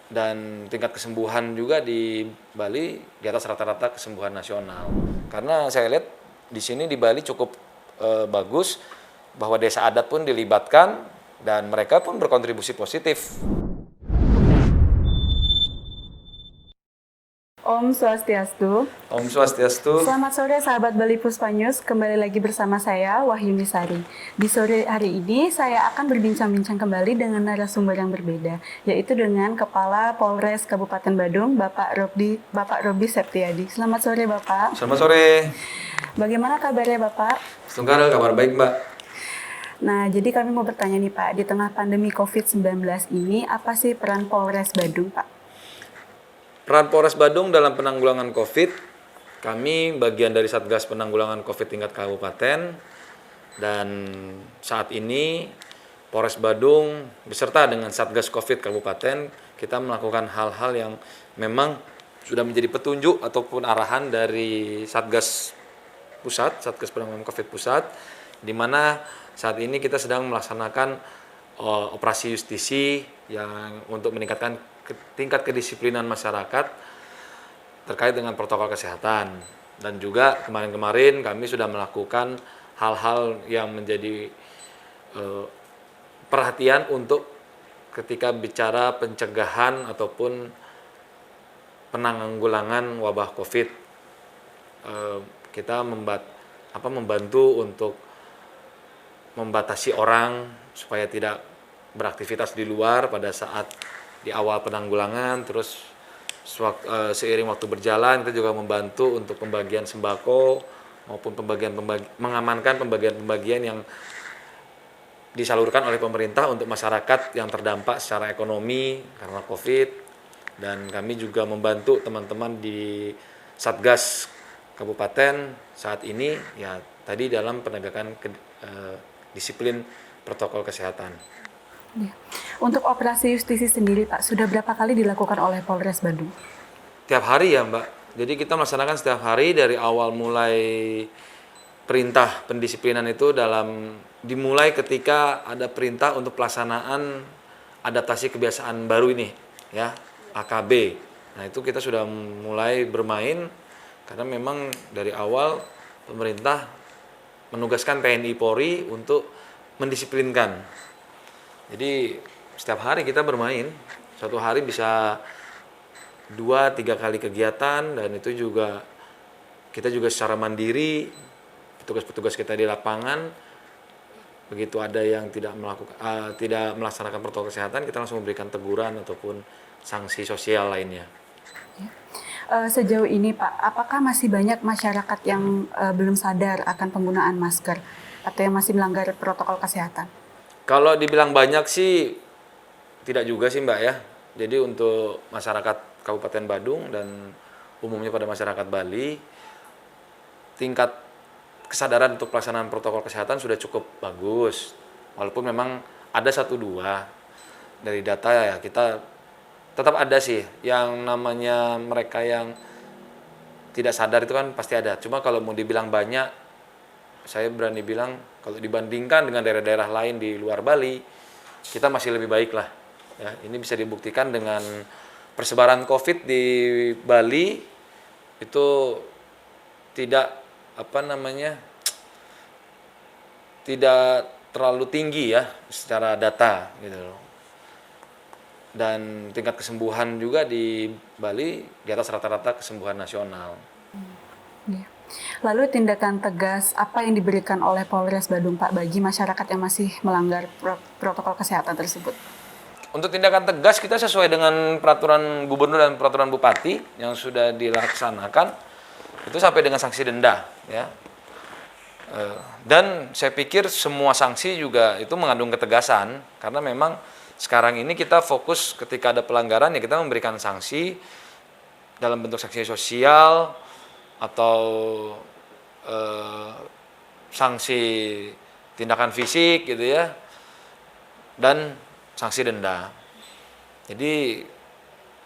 dan tingkat kesembuhan juga di Bali di atas rata-rata kesembuhan nasional. Karena saya lihat di sini di Bali cukup bagus bahwa desa adat pun dilibatkan dan mereka pun berkontribusi positif. Om Swastiastu. Om Swastiastu. Selamat sore sahabat Bali Puspa News, kembali lagi bersama saya Wahyuni Sari. Di sore hari ini saya akan berbincang-bincang kembali dengan narasumber yang berbeda, yaitu dengan Kepala Polres Kabupaten Badung, Bapak Robi Septiadi. Selamat sore Bapak. Selamat sore. Bagaimana kabarnya Bapak? Setunggal kabar baik Mbak. Nah, jadi kami mau bertanya nih Pak, di tengah pandemi COVID-19 ini, apa sih peran Polres Badung Pak? Peran Polres Badung dalam penanggulangan COVID, kami bagian dari Satgas Penanggulangan COVID tingkat kabupaten, dan saat ini Polres Badung beserta dengan Satgas COVID kabupaten, kita melakukan hal-hal yang memang sudah menjadi petunjuk ataupun arahan dari Satgas Pusat, Satgas Penanggulangan COVID Pusat, di mana saat ini kita sedang melaksanakan operasi justisi yang untuk meningkatkan tingkat kedisiplinan masyarakat terkait dengan protokol kesehatan. Dan juga kemarin-kemarin kami sudah melakukan hal-hal yang menjadi perhatian untuk ketika bicara pencegahan ataupun penanggulangan wabah COVID. Kita membantu untuk membatasi orang supaya tidak beraktivitas di luar pada saat di awal penanggulangan, terus seiring waktu berjalan kita juga membantu untuk pembagian sembako maupun mengamankan pembagian yang disalurkan oleh pemerintah untuk masyarakat yang terdampak secara ekonomi karena COVID. Dan kami juga membantu teman-teman di Satgas Kabupaten saat ini ya tadi dalam penegakan disiplin protokol kesehatan. Ya. Untuk operasi justisi sendiri Pak, sudah berapa kali dilakukan oleh Polres Badung? Tiap hari ya Mbak, jadi kita melaksanakan setiap hari dari awal mulai perintah pendisiplinan itu dimulai ketika ada perintah untuk pelaksanaan adaptasi kebiasaan baru ini ya, AKB. Nah itu kita sudah mulai bermain karena memang dari awal pemerintah menugaskan TNI Polri untuk mendisiplinkan. Jadi setiap hari kita bermain, satu hari bisa 2-3 kali kegiatan, dan itu juga kita juga secara mandiri, petugas-petugas kita di lapangan, begitu ada yang tidak melaksanakan protokol kesehatan, kita langsung memberikan teguran ataupun sanksi sosial lainnya. Sejauh ini Pak, apakah masih banyak masyarakat yang belum sadar akan penggunaan masker atau yang masih melanggar protokol kesehatan? Kalau dibilang banyak sih tidak juga sih Mbak ya. Jadi untuk masyarakat Kabupaten Badung dan umumnya pada masyarakat Bali, tingkat kesadaran untuk pelaksanaan protokol kesehatan sudah cukup bagus. Walaupun memang ada 1-2 dari data ya, kita tetap ada sih yang namanya mereka yang tidak sadar itu kan pasti ada. Cuma kalau mau dibilang banyak, saya berani bilang kalau dibandingkan dengan daerah-daerah lain di luar Bali, kita masih lebih baik lah. Ya, ini bisa dibuktikan dengan persebaran COVID di Bali itu tidak tidak terlalu tinggi ya secara data gitu loh. Dan tingkat kesembuhan juga di Bali di atas rata-rata kesembuhan nasional. Ya. Lalu tindakan tegas apa yang diberikan oleh Polres Badung Pak bagi masyarakat yang masih melanggar protokol kesehatan tersebut? Untuk tindakan tegas kita sesuai dengan peraturan gubernur dan peraturan bupati yang sudah dilaksanakan itu sampai dengan sanksi denda ya. Dan saya pikir semua sanksi juga itu mengandung ketegasan karena memang sekarang ini kita fokus ketika ada pelanggaran ya kita memberikan sanksi dalam bentuk sanksi sosial atau sanksi tindakan fisik gitu ya, dan sanksi denda. Jadi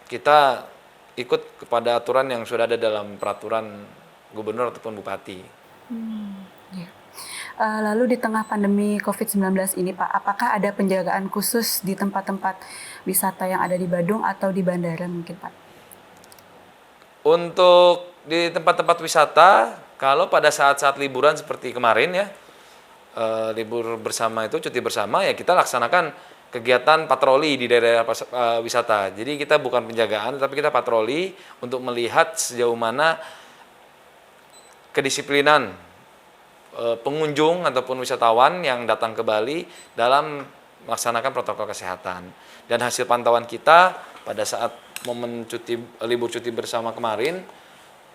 kita ikut kepada aturan yang sudah ada dalam peraturan gubernur ataupun bupati. Ya. Lalu di tengah pandemi COVID-19 ini Pak, apakah ada penjagaan khusus di tempat-tempat wisata yang ada di Badung atau di bandara mungkin Pak? Untuk di tempat-tempat wisata, kalau pada saat-saat liburan seperti kemarin ya, libur bersama itu, cuti bersama, ya kita laksanakan kegiatan patroli di daerah wisata. Jadi kita bukan penjagaan, tapi kita patroli untuk melihat sejauh mana kedisiplinan pengunjung ataupun wisatawan yang datang ke Bali dalam melaksanakan protokol kesehatan. Dan hasil pantauan kita pada saat momen libur cuti bersama kemarin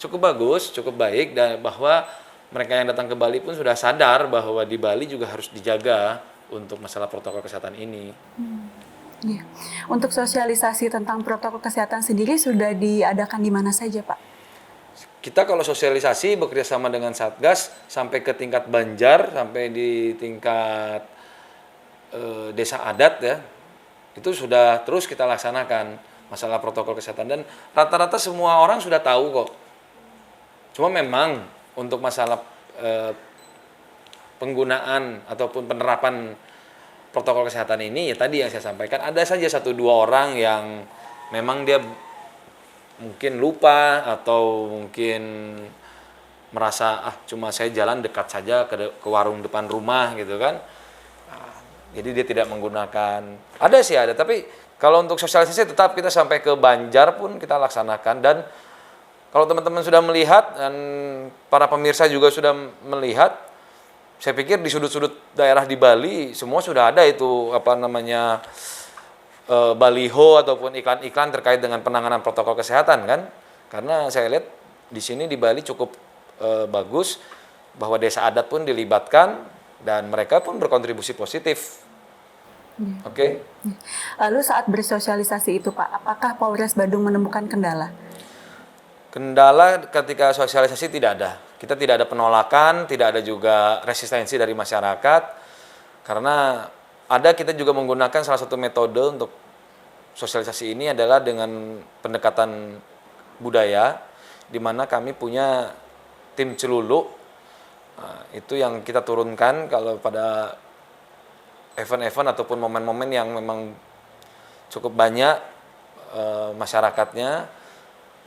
cukup bagus, cukup baik, dan bahwa mereka yang datang ke Bali pun sudah sadar bahwa di Bali juga harus dijaga untuk masalah protokol kesehatan ini. Iya. Untuk sosialisasi tentang protokol kesehatan sendiri sudah diadakan di mana saja Pak? Kita kalau sosialisasi bekerja sama dengan Satgas sampai ke tingkat Banjar, sampai di tingkat desa adat ya, itu sudah terus kita laksanakan masalah protokol kesehatan, dan rata-rata semua orang sudah tahu kok. Cuma memang untuk masalah penggunaan ataupun penerapan protokol kesehatan ini, ya tadi yang saya sampaikan, ada saja 1-2 orang yang memang dia mungkin lupa atau mungkin merasa cuma saya jalan dekat saja ke warung depan rumah gitu kan. Jadi dia tidak menggunakan. Ada sih ada, tapi kalau untuk sosialisasi tetap kita sampai ke Banjar pun kita laksanakan. Dan kalau teman-teman sudah melihat dan para pemirsa juga sudah melihat, saya pikir di sudut-sudut daerah di Bali semua sudah ada itu baliho ataupun iklan-iklan terkait dengan penanganan protokol kesehatan kan. Karena saya lihat di sini di Bali cukup bagus bahwa desa adat pun dilibatkan dan mereka pun berkontribusi positif. Oke. Lalu saat bersosialisasi itu Pak, apakah Polres Badung menemukan kendala? Kendala ketika sosialisasi tidak ada. Kita tidak ada penolakan, tidak ada juga resistensi dari masyarakat. Karena kita juga menggunakan salah satu metode untuk sosialisasi ini adalah dengan pendekatan budaya, di mana kami punya tim celuluk. Nah, itu yang kita turunkan kalau pada event-event ataupun momen-momen yang memang cukup banyak masyarakatnya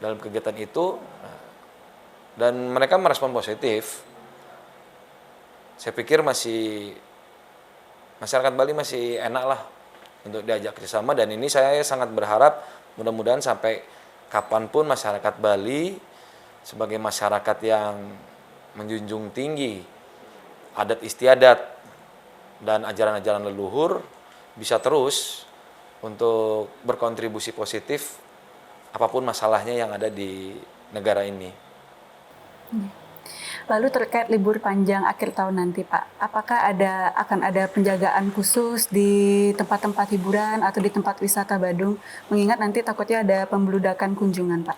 dalam kegiatan itu, dan mereka merespon positif. Saya pikir masyarakat Bali masih enak lah untuk diajak kerjasama, dan ini saya sangat berharap mudah-mudahan sampai kapanpun masyarakat Bali sebagai masyarakat yang menjunjung tinggi adat istiadat dan ajaran-ajaran leluhur bisa terus untuk berkontribusi positif apapun masalahnya yang ada di negara ini. Lalu terkait libur panjang akhir tahun nanti Pak, apakah akan ada penjagaan khusus di tempat-tempat hiburan atau di tempat wisata Badung, mengingat nanti takutnya ada pembludakan kunjungan Pak?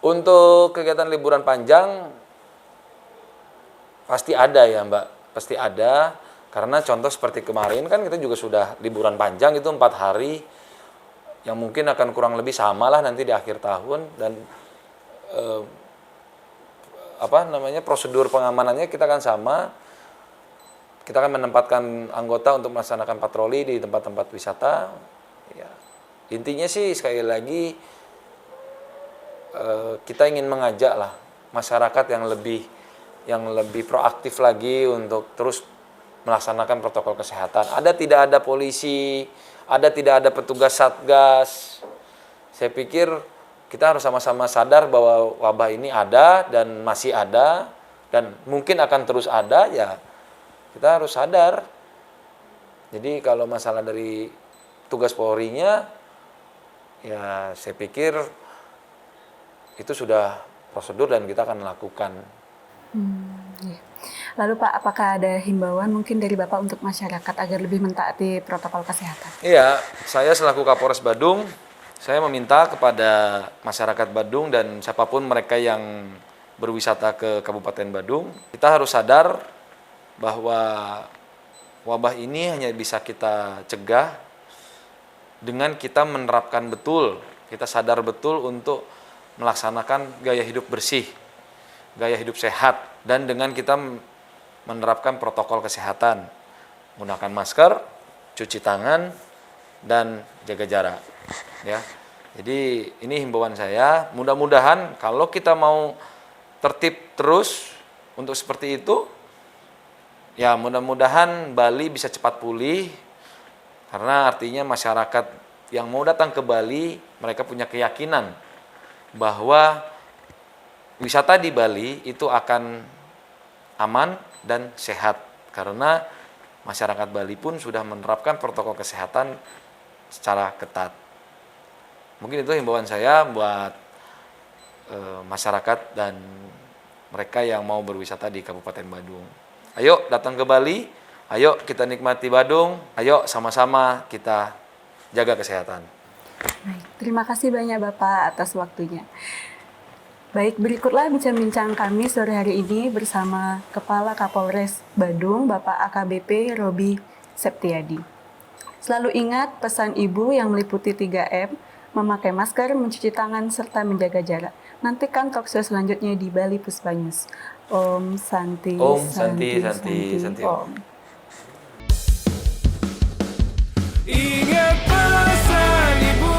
Untuk kegiatan liburan panjang pasti ada ya Mbak, pasti ada, karena contoh seperti kemarin kan kita juga sudah liburan panjang itu 4 hari, yang mungkin akan kurang lebih sama lah nanti di akhir tahun, dan prosedur pengamanannya kita akan sama. Kita akan menempatkan anggota untuk melaksanakan patroli di tempat-tempat wisata. Ya. Intinya sih sekali lagi kita ingin mengajak lah masyarakat yang lebih proaktif lagi untuk terus melaksanakan protokol kesehatan. Tidak ada polisi, tidak ada petugas Satgas. Saya pikir kita harus sama-sama sadar bahwa wabah ini ada dan masih ada dan mungkin akan terus ada, ya kita harus sadar. Jadi kalau masalah dari tugas Polri-nya, ya saya pikir itu sudah prosedur dan kita akan lakukan. Iya. Lalu Pak, apakah ada himbauan mungkin dari Bapak untuk masyarakat agar lebih mentaati protokol kesehatan? Iya, saya selaku Kapolres Badung, saya meminta kepada masyarakat Badung dan siapapun mereka yang berwisata ke Kabupaten Badung, kita harus sadar bahwa wabah ini hanya bisa kita cegah dengan kita menerapkan betul, kita sadar betul untuk melaksanakan gaya hidup bersih, gaya hidup sehat, dan dengan kita menerapkan protokol kesehatan, menggunakan masker, cuci tangan, dan jaga jarak. Ya, jadi ini himbauan saya. Mudah-mudahan kalau kita mau tertib terus untuk seperti itu, ya mudah-mudahan Bali bisa cepat pulih. Karena artinya masyarakat yang mau datang ke Bali, mereka punya keyakinan bahwa wisata di Bali itu akan aman dan sehat. Karena masyarakat Bali pun sudah menerapkan protokol kesehatan secara ketat. Mungkin itu himbauan saya buat masyarakat dan mereka yang mau berwisata di Kabupaten Badung. Ayo datang ke Bali, ayo kita nikmati Badung, ayo sama-sama kita jaga kesehatan. Baik, terima kasih banyak Bapak atas waktunya. Baik, berikutlah bincang-bincang kami sore hari ini bersama Kepala Kapolres Badung, Bapak AKBP Robi Septiadi. Selalu ingat pesan Ibu yang meliputi 3M, memakai masker, mencuci tangan, serta menjaga jarak. Nantikan talkshow selanjutnya di Bali Puspa News. Om Santi, Om Santi, Santi, Santi. Om. Ingat pesan ibu.